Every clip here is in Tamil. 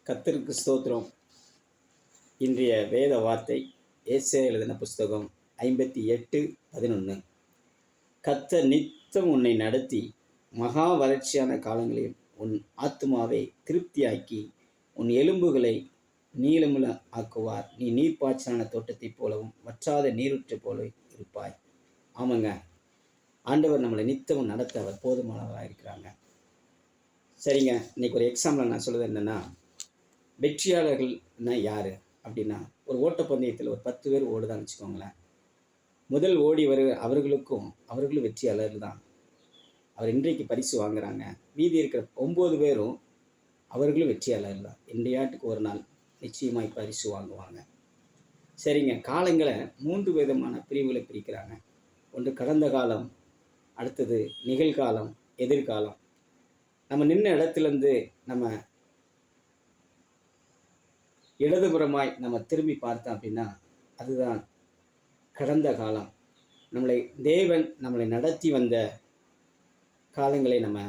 கர்த்தருக்கு ஸ்தோத்திரம். இன்றைய வேத வார்த்தை ஏசாயா எழுதின புஸ்தகம் 58:11. கர்த்தர் நித்தம் உன்னை நடத்தி மகா வறட்சியான காலங்களில் உன் ஆத்துமாவை திருப்தியாக்கி உன் எலும்புகளை நீளமுள்ள ஆக்குவார். நீ நீர்ப்பாய்ச்சலான தோட்டத்தைப் போலவும் வற்றாத நீரூற்றை போல இருப்பாய். ஆமாங்க, ஆண்டவர் நம்மளை நித்தமும் நடத்த அவர் போதுமானவராக இருக்கிறாங்க. சரிங்க, இன்னைக்கு ஒரு எக்ஸாம்பிள் நான் சொல்லுவது என்னென்னா, வெற்றியாளர்கள்னா யார் அப்படின்னா, ஒரு ஓட்டப்பந்தயத்தில் ஒரு 10 பேர் ஓடுதான்னு வச்சுக்கோங்களேன். முதல் ஓடி அவர்களும் வெற்றியாளர்கள் தான். அவர் இன்றைக்கு பரிசு வாங்குறாங்க. மீதி இருக்கிற 9 பேரும் அவர்களும் வெற்றியாளர்கள் தான். இன்றையாட்டுக்கு ஒரு நாள் நிச்சயமாய் பரிசு வாங்குவாங்க. சரிங்க, காலங்களை 3 விதமான பிரிவுகளை பிரிக்கிறாங்க. ஒன்று கடந்த காலம், அடுத்தது நிகழ்காலம், எதிர்காலம். நம்ம நின்ன இடத்துலேருந்து நம்ம இடதுபுறமாய் நம்ம திரும்பி பார்த்தோம் அப்படின்னா அதுதான் கடந்த காலம். தேவன் நம்மளை நடத்தி வந்த காலங்களை நம்ம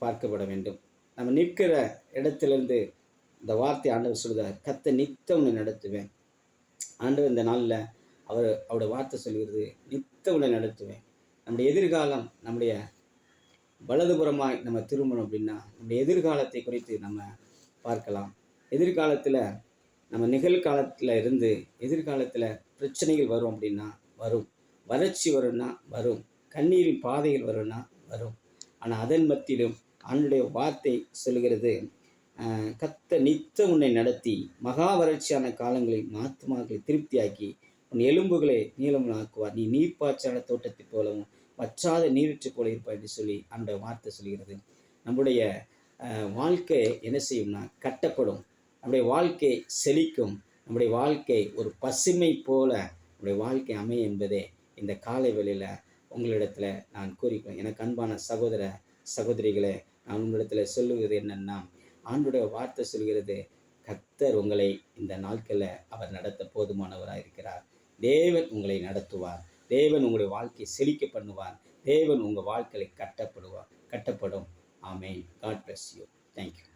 பார்க்கப்பட வேண்டும். நம்ம நிற்கிற இடத்துலேருந்து இந்த வார்த்தை ஆண்டவர் சொல்கிறார், கர்த்தர் நித்தம் உன்னை நடத்துவேன். ஆண்டவர் இந்த நாளில் அவருடைய வார்த்தை சொல்கிறது, நித்தம் உன்னை நடத்துவேன். நம்முடைய எதிர்காலம், நம்முடைய வலதுபுறமாய் நம்ம திரும்பணும் அப்படின்னா நம்முடைய எதிர்காலத்தை குறித்து நம்ம பார்க்கலாம். எதிர்காலத்தில் நம்ம நிகழ்காலத்தில் இருந்து எதிர்காலத்தில் பிரச்சனைகள் வரும் அப்படின்னா வரும், வறட்சி வரும்னா வரும், கண்ணீரின் பாதைகள் வரும்னா வரும். ஆனால் அதன் மத்தியிலும் ஆண்டவருடைய வார்த்தை சொல்கிறது, கர்த்தர் நித்தம் உன்னை நடத்தி மகா வறட்சியான காலங்களில் ஆத்துமாக்களை திருப்தியாக்கி உன் எலும்புகளை நீளமாக்குவார். நீ நீர்ப்பாய்ச்சலான தோட்டத்தை போலவும் வற்றாத நீரூற்று போல இருப்பாய் என்று சொல்லி அந்த வார்த்தை சொல்கிறது. நம்முடைய வாழ்க்கை என்ன செய்யும்னா கட்டப்படும். நம்முடைய வாழ்க்கை செழிக்கும். நம்முடைய வாழ்க்கை ஒரு பசுமை போல நம்முடைய வாழ்க்கை அமையும் என்பதே இந்த காலை வேளையில் உங்களிடத்தில் நான் கூறிக்கிறேன். எனக்கு அன்பான சகோதர சகோதரிகளே, நான் உங்களிடத்தில் சொல்லுவது என்னென்னா, ஆண்டவருடைய வார்த்தை சொல்கிறது, கர்த்தர் உங்களை இந்த நாட்களில் அவர் நடத்த போதுமானவராக இருக்கிறார். தேவன் உங்களை நடத்துவார். தேவன் உங்களுடைய வாழ்க்கையை செழிக்க பண்ணுவார். தேவன் உங்கள் வாழ்க்கையை கட்டப்படும். Amen. God bless you. Thank you.